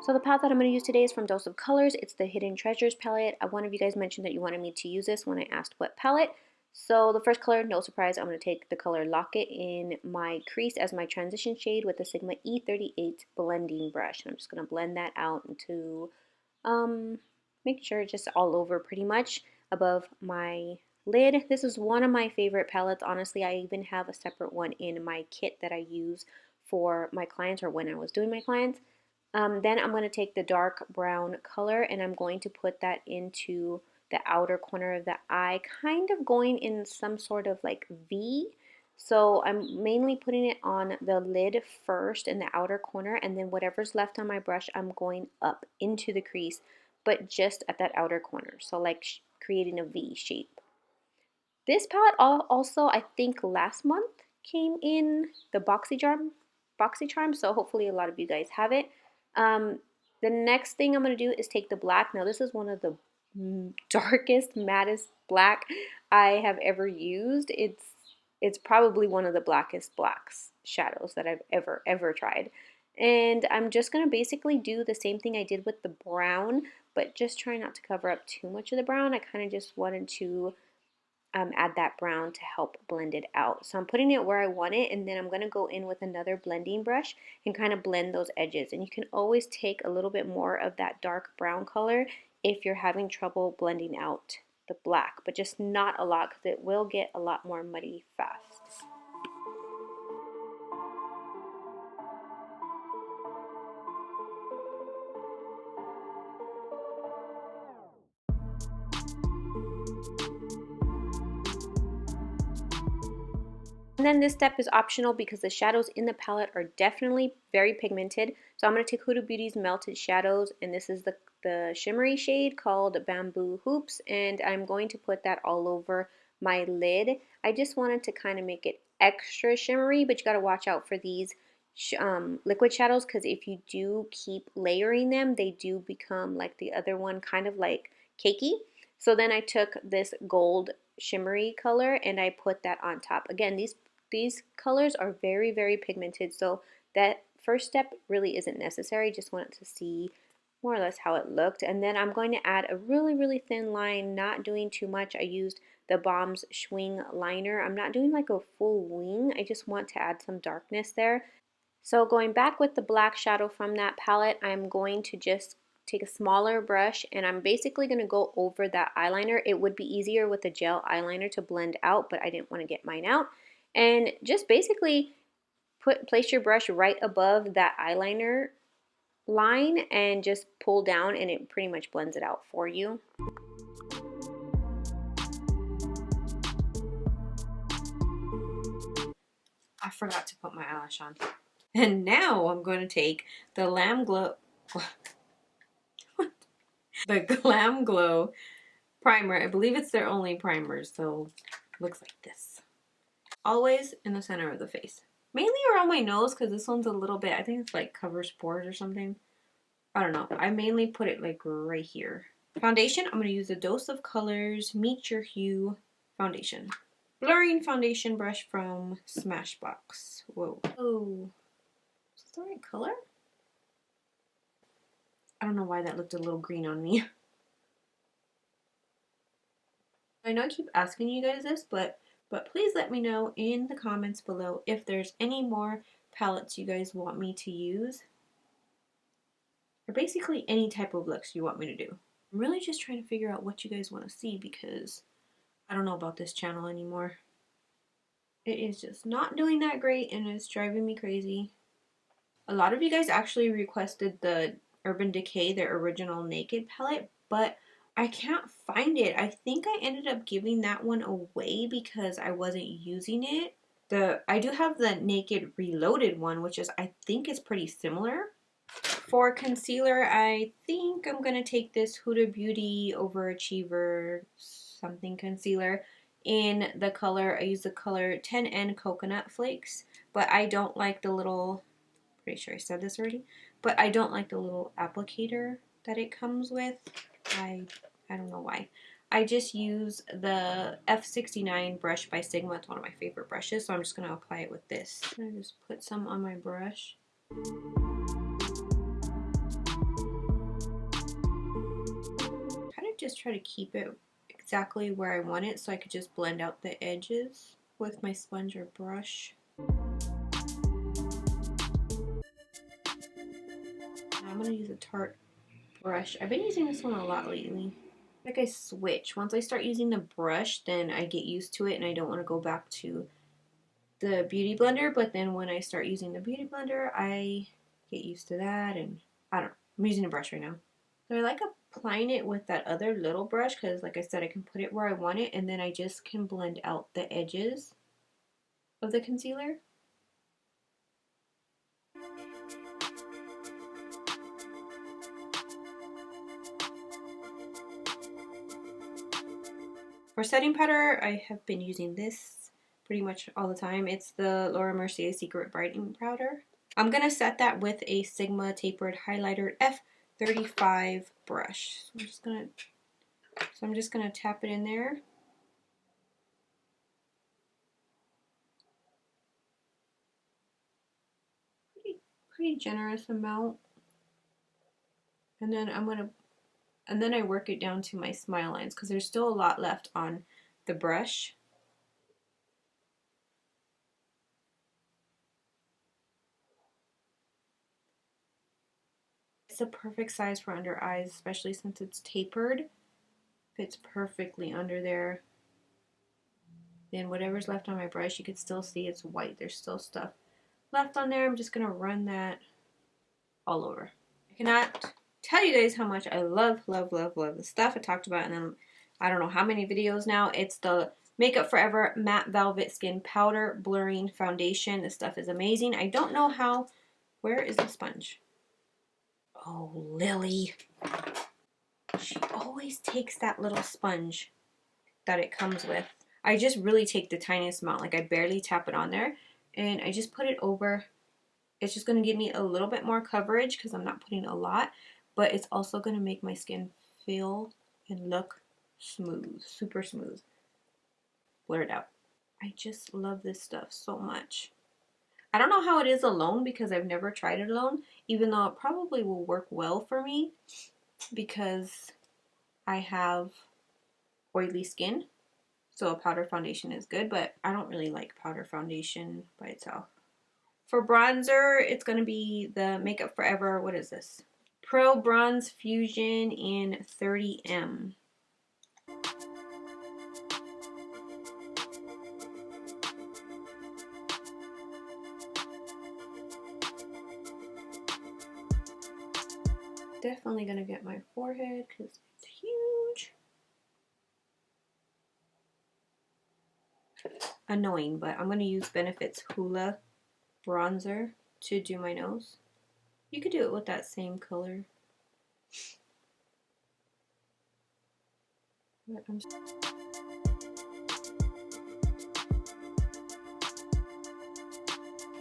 So the palette that I'm going to use today is from Dose of Colors. It's the Hidden Treasures palette. One of you guys mentioned that you wanted me to use this when I asked what palette. So the first color, no surprise, I'm going to take the color Locket in my crease as my transition shade with the Sigma E38 blending brush. I'm just going to blend that out into, make sure it's just all over pretty much above my lid. This is one of my favorite palettes. Honestly, I even have a separate one in my kit that I use for my clients or when I was doing my clients. Then I'm going to take the dark brown color and I'm going to put that into the outer corner of the eye, kind of going in some sort of like V. So I'm mainly putting it on the lid first in the outer corner, and then whatever's left on my brush, I'm going up into the crease, but just at that outer corner. So like creating a V shape. This palette also, I think last month came in the BoxyCharm, so hopefully a lot of you guys have it. The next thing I'm going to do is take the black. Now this is one of the darkest, mattest black I have ever used. It's probably one of the blackest shadows that I've ever tried. And I'm just going to basically do the same thing I did with the brown, but just try not to cover up too much of the brown. I kind of just wanted to add that brown to help blend it out. So I'm putting it where I want it, and then I'm going to go in with another blending brush and kind of blend those edges. And you can always take a little bit more of that dark brown color if you're having trouble blending out the black, but just not a lot because it will get a lot more muddy fast. And then this step is optional because the shadows in the palette are definitely very pigmented. So I'm going to take Huda Beauty's Melted Shadows, and this is the shimmery shade called Bamboo Hoops, and I'm going to put that all over my lid. I just wanted to kind of make it extra shimmery, but you got to watch out for these liquid shadows, because if you do keep layering them, they do become like the other one, kind of like cakey. So then I took this gold shimmery color and I put that on top. Again, these colors are very pigmented, so that first step really isn't necessary. Just wanted to see more or less how it looked. And then I'm going to add a really thin line, not doing too much. I used the Balm's Swing liner. I'm not doing like a full wing. I just want to add some darkness there. So going back with the black shadow from that palette, I'm going to just take a smaller brush and I'm basically going to go over that eyeliner. It would be easier with a gel eyeliner to blend out, but I didn't want to get mine out. And just basically place your brush right above that eyeliner line and just pull down, and it pretty much blends it out for you. I forgot to put my eyelash on. And now I'm going to take the the Glam Glow primer. I believe it's their only primer, so it looks like this. Always in the center of the face. Mainly around my nose, because this one's a little bit, I think it's like covers pores or something. I don't know. I mainly put it like right here. Foundation, I'm going to use a Dose of Colors Meet Your Hue foundation. Blurring foundation brush from Smashbox. Whoa. Oh. Is this the right color? I don't know why that looked a little green on me. I know I keep asking you guys this, but please let me know in the comments below if there's any more palettes you guys want me to use. Or basically any type of looks you want me to do. I'm really just trying to figure out what you guys want to see, because I don't know about this channel anymore. It is just not doing that great and it's driving me crazy. A lot of you guys actually requested the Urban Decay, their original Naked palette, but I can't find it. I think I ended up giving that one away because I wasn't using it. I do have the Naked Reloaded one, which I think is pretty similar. For concealer, I think I'm going to take this Huda Beauty Overachiever something concealer in the color, I use the color 10N Coconut Flakes, but I don't like the little, pretty sure I said this already, but I don't like the little applicator that it comes with. I don't know why. I just use the F69 brush by Sigma. It's one of my favorite brushes, so I'm just going to apply it with this. I'm going to just put some on my brush. just try to keep it exactly where I want it so I could just blend out the edges with my sponge or brush. Now I'm going to use a Tarte brush. I've been using this one a lot lately. Like I switch. Once I start using the brush, then I get used to it and I don't want to go back to the beauty blender, but then when I start using the beauty blender, I get used to that, and I don't know. I'm using a brush right now. So I like applying it with that other little brush because, like I said, I can put it where I want it, and then I just can blend out the edges of the concealer. For setting powder, I have been using this pretty much all the time. It's the Laura Mercier Secret Brightening Powder. I'm going to set that with a Sigma Tapered Highlighter F35 brush. So I'm just gonna tap it in there. Pretty generous amount. And then I work it down to my smile lines because there's still a lot left on the brush. It's a perfect size for under eyes, especially since it's tapered. Fits perfectly under there. Then whatever's left on my brush, you can still see it's white. There's still stuff left on there. I'm just gonna run that all over. I cannot tell you guys how much I love the stuff I talked about, and then I don't know how many videos now. It's the Makeup Forever Matte Velvet Skin Powder Blurring Foundation. This stuff is amazing. I don't know how. Where is the sponge? Oh, Lily. She always takes that little sponge that it comes with. I just really take the tiniest amount. Like I barely tap it on there. And I just put it over. It's just going to give me a little bit more coverage because I'm not putting a lot. But it's also going to make my skin feel and look smooth. Super smooth. Blur it out. I just love this stuff so much. I don't know how it is alone because I've never tried it alone, even though it probably will work well for me because I have oily skin. So a powder foundation is good, but I don't really like powder foundation by itself. For bronzer, it's going to be the Makeup Forever, what is this? Pro Bronze Fusion in 30M. Definitely going to get my forehead because it's huge. Annoying, but I'm going to use Benefit's Hoola bronzer to do my nose. You could do it with that same color. But I'm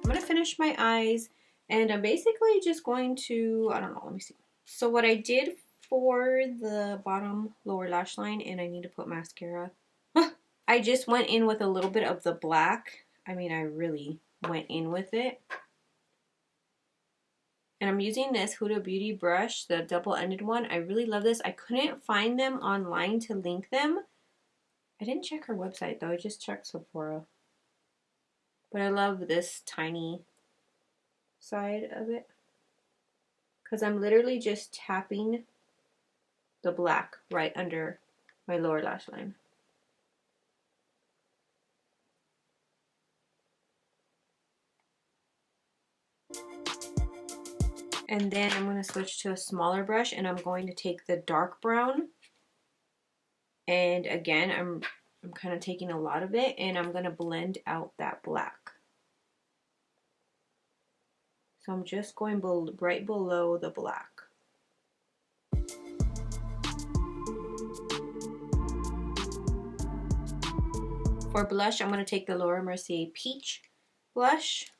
going to finish my eyes, and I'm basically just going to, I don't know, let me see. So what I did for the bottom lower lash line, and I need to put mascara, I just went in with a little bit of the black. I mean, I really went in with it. And I'm using this Huda Beauty brush, the double-ended one. I really love this. I couldn't find them online to link them. I didn't check her website, though. I just checked Sephora. But I love this tiny side of it. Because I'm literally just tapping the black right under my lower lash line. And then I'm going to switch to a smaller brush, and I'm going to take the dark brown. And again, I'm kind of taking a lot of it, and I'm going to blend out that black. So I'm just going right below the black. For blush, I'm going to take the Laura Mercier Peach blush.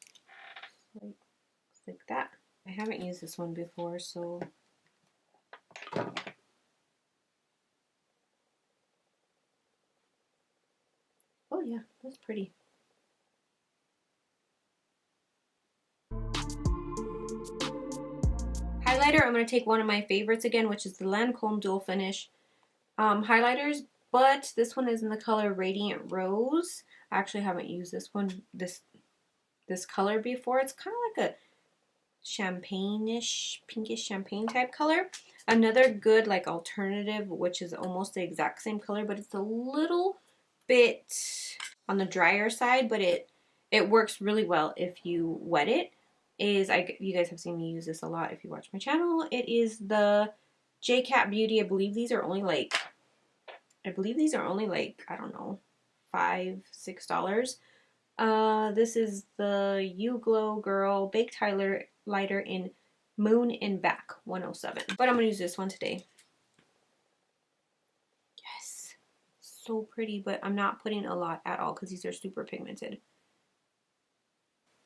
Like that. I haven't used this one before, so oh yeah, that's pretty. Highlighter, I'm going to take one of my favorites again, which is the Lancome Dual Finish highlighters, but this one is in the color Radiant Rose. I actually haven't used this one, this color before. It's kind of like a champagne-ish, pinkish champagne type color. Another good like alternative, which is almost the exact same color, but it's a little bit on the drier side, but it works really well if you wet it, is you guys have seen me use this a lot if you watch my channel. It is the J-Cat Beauty. I believe these are only like I don't know, $5-6. This is the You Glow Girl Baked Highlighter in Moon and Back 107. But I'm gonna use this one today. Yes, so pretty, but I'm not putting a lot at all because these are super pigmented.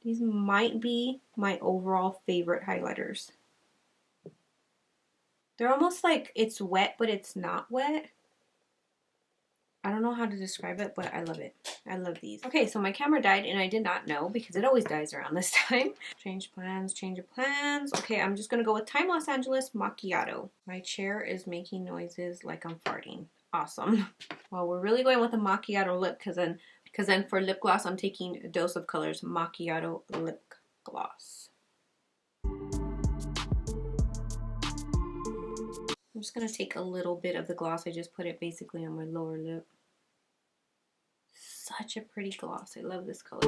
These might be my overall favorite highlighters. They're almost like it's wet, but it's not wet. I don't know how to describe it, but I love it. I love these. Okay, so my camera died and I did not know because it always dies around this time. Change plans, change of plans. Okay, I'm just gonna go with Time Los Angeles Macchiato. My chair is making noises like I'm farting. Awesome. Well, we're really going with a macchiato lip because then for lip gloss, I'm taking a Dose of Colors Macchiato Lip Gloss. I'm just going to take a little bit of the gloss. I just put it basically on my lower lip. Such a pretty gloss. I love this color.